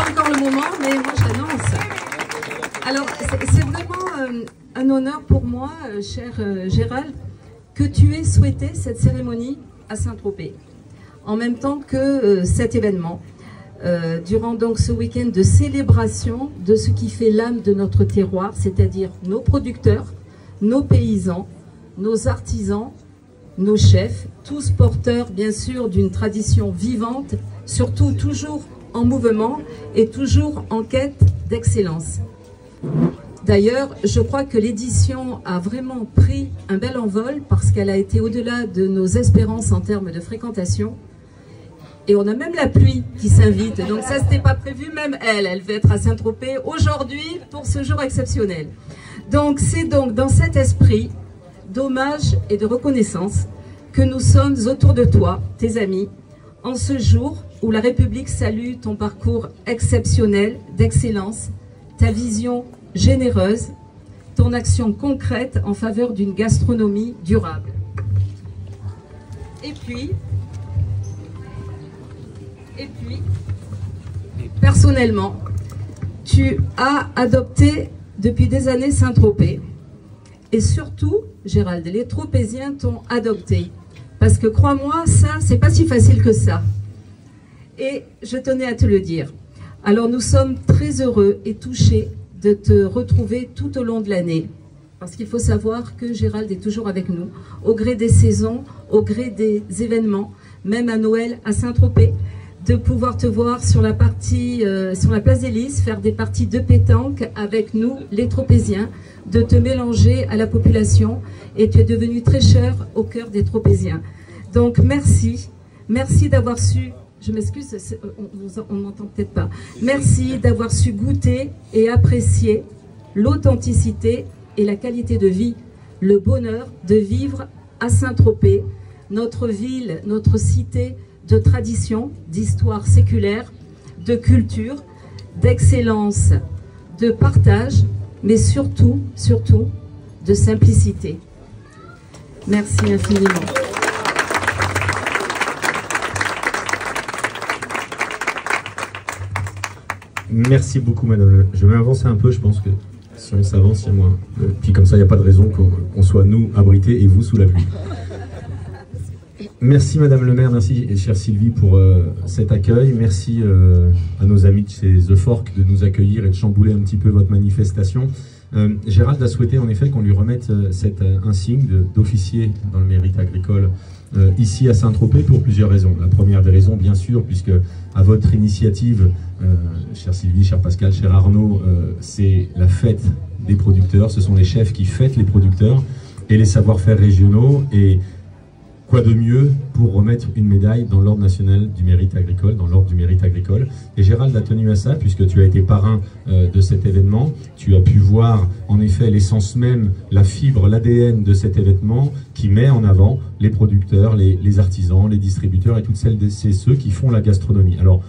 pas encore le moment, mais moi j'annonce. Alors, c'est vraiment un honneur pour moi, cher Gérald, que tu aies souhaité cette cérémonie à Saint-Tropez, en même temps que cet événement, durant donc ce week-end de célébration de ce qui fait l'âme de notre terroir, c'est-à-dire nos producteurs, nos paysans, nos artisans, nos chefs, tous porteurs bien sûr d'une tradition vivante, surtout toujours en mouvement et toujours en quête d'excellence. D'ailleurs, je crois que l'édition a vraiment pris un bel envol parce qu'elle a été au-delà de nos espérances en termes de fréquentation. Et on a même la pluie qui s'invite, donc ça c'était pas prévu, même elle va être à Saint-Tropez aujourd'hui pour ce jour exceptionnel. Donc c'est donc dans cet esprit d'hommage et de reconnaissance que nous sommes autour de toi, tes amis, en ce jour où la République salue ton parcours exceptionnel d'excellence, ta vision généreuse, ton action concrète en faveur d'une gastronomie durable. Et puis, personnellement, tu as adopté depuis des années Saint-Tropez. Et surtout, Gérald, les Tropéziens t'ont adopté. Parce que crois-moi, ça, c'est pas si facile que ça. Et je tenais à te le dire. Alors nous sommes très heureux et touchés de te retrouver tout au long de l'année. Parce qu'il faut savoir que Gérald est toujours avec nous, au gré des saisons, au gré des événements, même à Noël à Saint-Tropez, de pouvoir te voir sur la place des Lys, faire des parties de pétanque avec nous, les Tropéziens, de te mélanger à la population, et tu es devenu très cher au cœur des Tropéziens. Donc merci d'avoir su, je m'excuse, on n'entend peut-être pas, merci d'avoir su goûter et apprécier l'authenticité et la qualité de vie, le bonheur de vivre à Saint-Tropez, notre ville, notre cité de tradition, d'histoire séculaire, de culture, d'excellence, de partage, mais surtout de simplicité. Merci infiniment. Merci beaucoup, madame. Je vais m'avancer un peu, je pense que si on s'avance, il y a moins. Puis comme ça, il n'y a pas de raison qu'on soit nous abrités et vous sous la pluie. Merci madame le maire, merci chère Sylvie pour cet accueil, merci à nos amis de chez The Fork de nous accueillir et de chambouler un petit peu votre manifestation. Gérald a souhaité en effet qu'on lui remette cet insigne d'officier dans le mérite agricole ici à Saint-Tropez pour plusieurs raisons. La première des raisons bien sûr, puisque à votre initiative, chère Sylvie, cher Pascal, cher Arnaud, c'est la fête des producteurs, ce sont les chefs qui fêtent les producteurs et les savoir-faire régionaux, et quoi de mieux pour remettre une médaille dans l'ordre national du mérite agricole, dans l'ordre du mérite agricole. Et Gérald a tenu à ça, puisque tu as été parrain de cet événement. Tu as pu voir en effet l'essence même, la fibre, l'ADN de cet événement qui met en avant les producteurs, les artisans, les distributeurs et toutes celles et ceux qui font la gastronomie. Alors,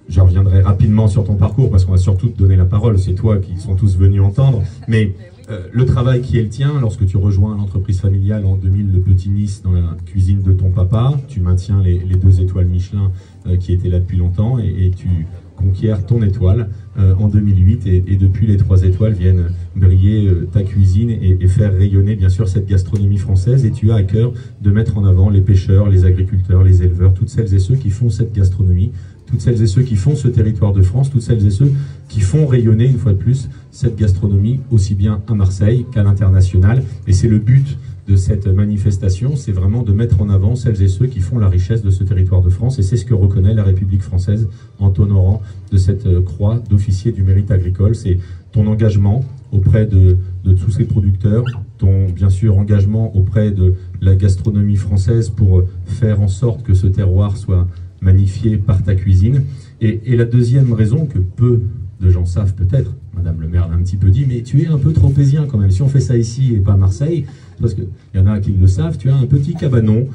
je reviendrai rapidement sur ton parcours parce qu'on va surtout te donner la parole, c'est toi qui sont tous venus entendre, mais le travail qui est le tien, lorsque tu rejoins l'entreprise familiale en 2000, le Petit Nice, dans la cuisine de ton papa, tu maintiens les 2 étoiles Michelin qui étaient là depuis longtemps, et tu conquiers ton étoile en 2008, et depuis les 3 étoiles viennent briller ta cuisine et faire rayonner bien sûr cette gastronomie française, et tu as à cœur de mettre en avant les pêcheurs, les agriculteurs, les éleveurs, toutes celles et ceux qui font cette gastronomie, toutes celles et ceux qui font ce territoire de France, toutes celles et ceux qui font rayonner une fois de plus cette gastronomie aussi bien à Marseille qu'à l'international. Et c'est le but de cette manifestation, c'est vraiment de mettre en avant celles et ceux qui font la richesse de ce territoire de France, et c'est ce que reconnaît la République française en t'honorant de cette croix d'officier du mérite agricole. C'est ton engagement auprès de tous ces producteurs, ton bien sûr engagement auprès de la gastronomie française pour faire en sorte que ce terroir soit magnifié par ta cuisine. Et la deuxième raison que peu de gens savent peut-être, madame le maire l'a un petit peu dit, mais tu es un peu tropézien quand même. Si on fait ça ici et pas à Marseille, parce qu'il y en a qui le savent, tu as un petit cabanon,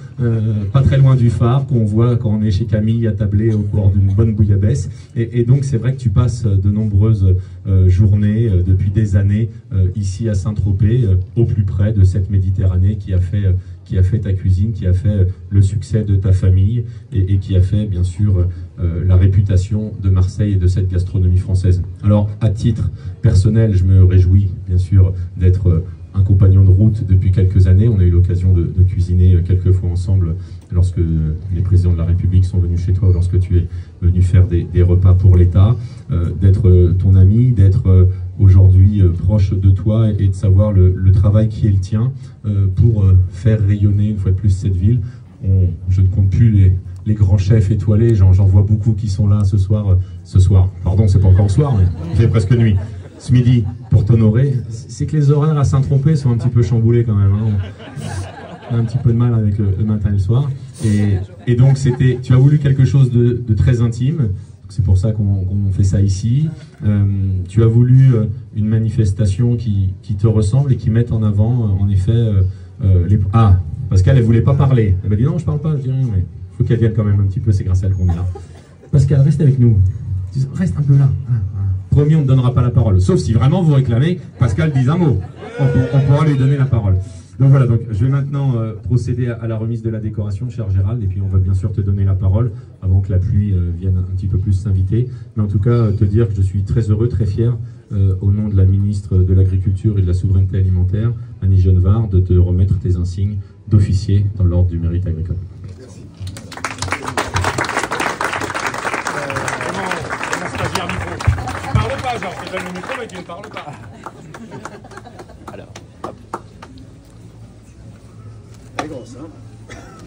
pas très loin du phare, qu'on voit quand on est chez Camille attablé au bord d'une bonne bouillabaisse. Et donc c'est vrai que tu passes de nombreuses journées depuis des années ici à Saint-Tropez, au plus près de cette Méditerranée qui a fait qui a fait ta cuisine, qui a fait le succès de ta famille et qui a fait bien sûr la réputation de Marseille et de cette gastronomie française. Alors à titre personnel, je me réjouis bien sûr d'être un compagnon de route depuis quelques années. On a eu l'occasion de cuisiner quelques fois ensemble lorsque les présidents de la République sont venus chez toi, lorsque tu es venu faire des repas pour l'État, d'être ton ami, d'être aujourd'hui proche de toi et de savoir le travail qui est le tien pour faire rayonner une fois de plus cette ville. Je ne compte plus les grands chefs étoilés, j'en vois beaucoup qui sont là ce soir, pardon, c'est pas encore le soir, mais il fait presque nuit. Ce midi, pour t'honorer, c'est que les horaires à Saint-Tropez sont un petit peu chamboulés quand même. Hein. On a un petit peu de mal avec le matin et le soir. Et donc, tu as voulu quelque chose de très intime. C'est pour ça qu'on fait ça ici. Tu as voulu une manifestation qui te ressemble et qui mette en avant, en effet, Ah, Pascal, elle voulait pas parler. Elle m'a dit non, je parle pas, je dis rien, mais il faut qu'elle vienne quand même un petit peu, c'est grâce à elle qu'on est là. Pascal, reste avec nous. Reste un peu là. Promis, on ne donnera pas la parole. Sauf si vraiment vous réclamez Pascal dise un mot. On pourra lui donner la parole. Donc voilà, donc je vais maintenant procéder à la remise de la décoration, cher Gérald, et puis on va bien sûr te donner la parole avant que la pluie vienne un petit peu plus s'inviter. Mais en tout cas, te dire que je suis très heureux, très fier, au nom de la ministre de l'Agriculture et de la Souveraineté Alimentaire, Annie Genevard, de te remettre tes insignes d'officier dans l'ordre du mérite agricole. Merci. Comment stagiaire micro? Tu parles pas, genre, je te donne le micro, mais tu ne parles pas. Alors, hop. Elle est grosse, hein?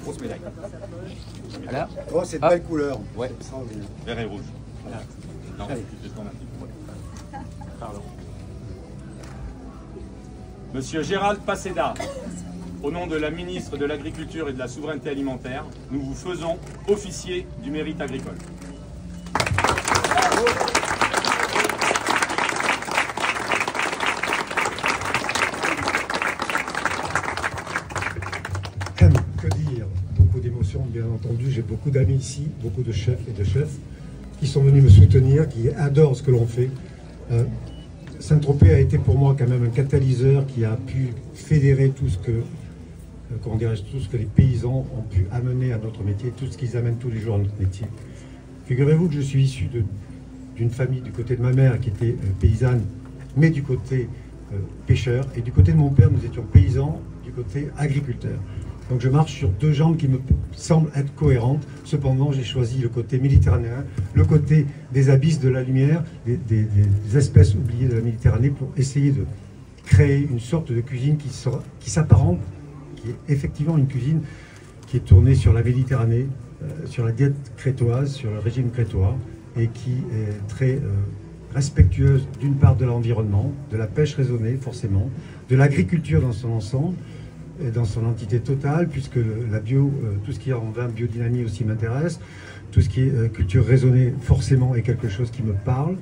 Grosse médaille. Voilà. Oh, c'est de belle couleur. Ouais. Vert et rouge. Voilà. Non, je te tourne un petit peu. Pardon. Monsieur Gérald Paseda, au nom de la ministre de l'Agriculture et de la Souveraineté Alimentaire, nous vous faisons officier du mérite agricole. Que dire? Beaucoup d'émotions, bien entendu. J'ai beaucoup d'amis ici, beaucoup de chefs et de chefs qui sont venus me soutenir, qui adorent ce que l'on fait. Saint-Tropez a été pour moi quand même un catalyseur qui a pu fédérer tout ce que, comment dirais-je, tout ce que les paysans ont pu amener à notre métier, tout ce qu'ils amènent tous les jours à notre métier. Figurez-vous que je suis issu d'une famille du côté de ma mère qui était paysanne, mais du côté pêcheur, et du côté de mon père, nous étions paysans, du côté agriculteur. Donc je marche sur deux jambes qui me semblent être cohérentes. Cependant, j'ai choisi le côté méditerranéen, le côté des abysses de la lumière, des espèces oubliées de la Méditerranée, pour essayer de créer une sorte de cuisine qui s'apparente, qui est effectivement une cuisine qui est tournée sur la Méditerranée, sur la diète crétoise, sur le régime crétois, et qui est très respectueuse d'une part de l'environnement, de la pêche raisonnée forcément, de l'agriculture dans son ensemble, dans son entité totale, puisque la bio, tout ce qui est en vin biodynamie aussi m'intéresse, tout ce qui est culture raisonnée forcément est quelque chose qui me parle,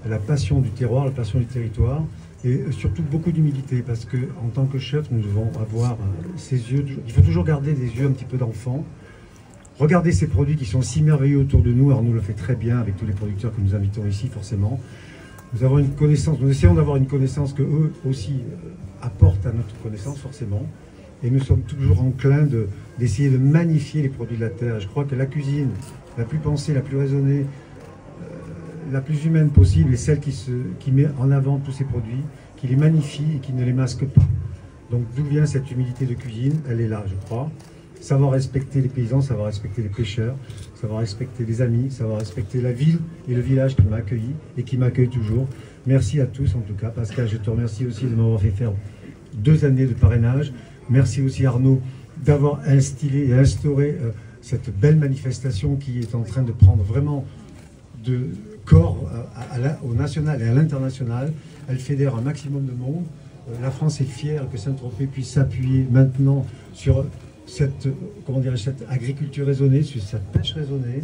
la passion du terroir, la passion du territoire, et surtout beaucoup d'humilité, parce que en tant que chef, nous devons avoir ces yeux, il faut toujours garder des yeux un petit peu d'enfant, regarder ces produits qui sont si merveilleux autour de nous. Alors nous le fait très bien avec tous les producteurs que nous invitons ici forcément. Nous avons une connaissance, nous essayons d'avoir une connaissance que eux aussi apportent à notre connaissance forcément. Et nous sommes toujours enclins d'essayer de magnifier les produits de la terre. Je crois que la cuisine la plus pensée, la plus raisonnée, la plus humaine possible est celle qui met en avant tous ces produits, qui les magnifie et qui ne les masque pas. Donc d'où vient cette humilité de cuisine? Elle est là, je crois. Savoir respecter les paysans, savoir respecter les pêcheurs, savoir respecter les amis, savoir respecter la ville et le village qui m'a accueilli et qui m'accueille toujours. Merci à tous en tout cas. Pascal, je te remercie aussi de m'avoir fait faire 2 années de parrainage. Merci aussi Arnaud d'avoir instillé et instauré cette belle manifestation qui est en train de prendre vraiment de corps au national et à l'international. Elle fédère un maximum de monde. La France est fière que Saint-Tropez puisse s'appuyer maintenant sur cette, comment dirais-je, cette agriculture raisonnée, sur cette pêche raisonnée.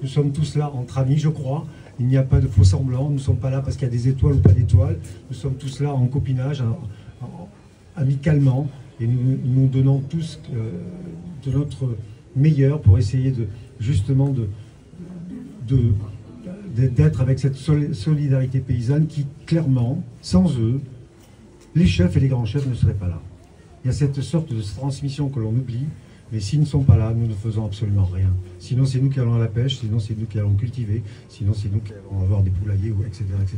Nous sommes tous là entre amis, je crois. Il n'y a pas de faux semblants. Nous ne sommes pas là parce qu'il y a des étoiles ou pas d'étoiles. Nous sommes tous là en copinage, amicalement. Et nous donnons tous de notre meilleur pour essayer justement d'être avec cette solidarité paysanne qui, clairement, sans eux, les chefs et les grands chefs ne seraient pas là. Il y a cette sorte de transmission que l'on oublie, mais s'ils ne sont pas là, nous ne faisons absolument rien. Sinon, c'est nous qui allons à la pêche, sinon c'est nous qui allons cultiver, sinon c'est nous qui allons avoir des poulaillers, etc., etc.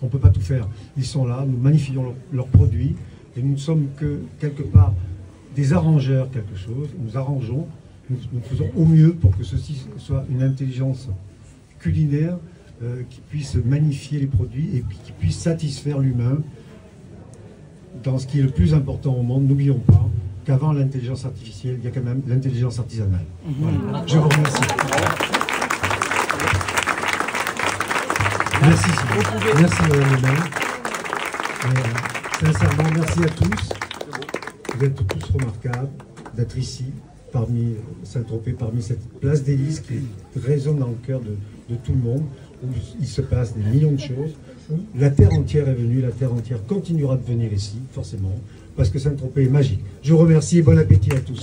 On ne peut pas tout faire. Ils sont là, nous magnifions leurs produits, et nous ne sommes que, quelque part, des arrangeurs quelque chose. Nous arrangeons, nous faisons au mieux pour que ceci soit une intelligence culinaire qui puisse magnifier les produits et qui puisse satisfaire l'humain dans ce qui est le plus important au monde. N'oublions pas qu'avant l'intelligence artificielle, il y a quand même l'intelligence artisanale. Voilà. Je vous remercie. Merci, Sylvie. Merci, Madame le maire. Sincèrement, merci à tous. Vous êtes tous remarquables d'être ici, parmi Saint-Tropez, parmi cette place d'Élysée qui résonne dans le cœur de tout le monde, où il se passe des millions de choses. La terre entière est venue, la terre entière continuera de venir ici, forcément, parce que Saint-Tropez est magique. Je vous remercie et bon appétit à tous.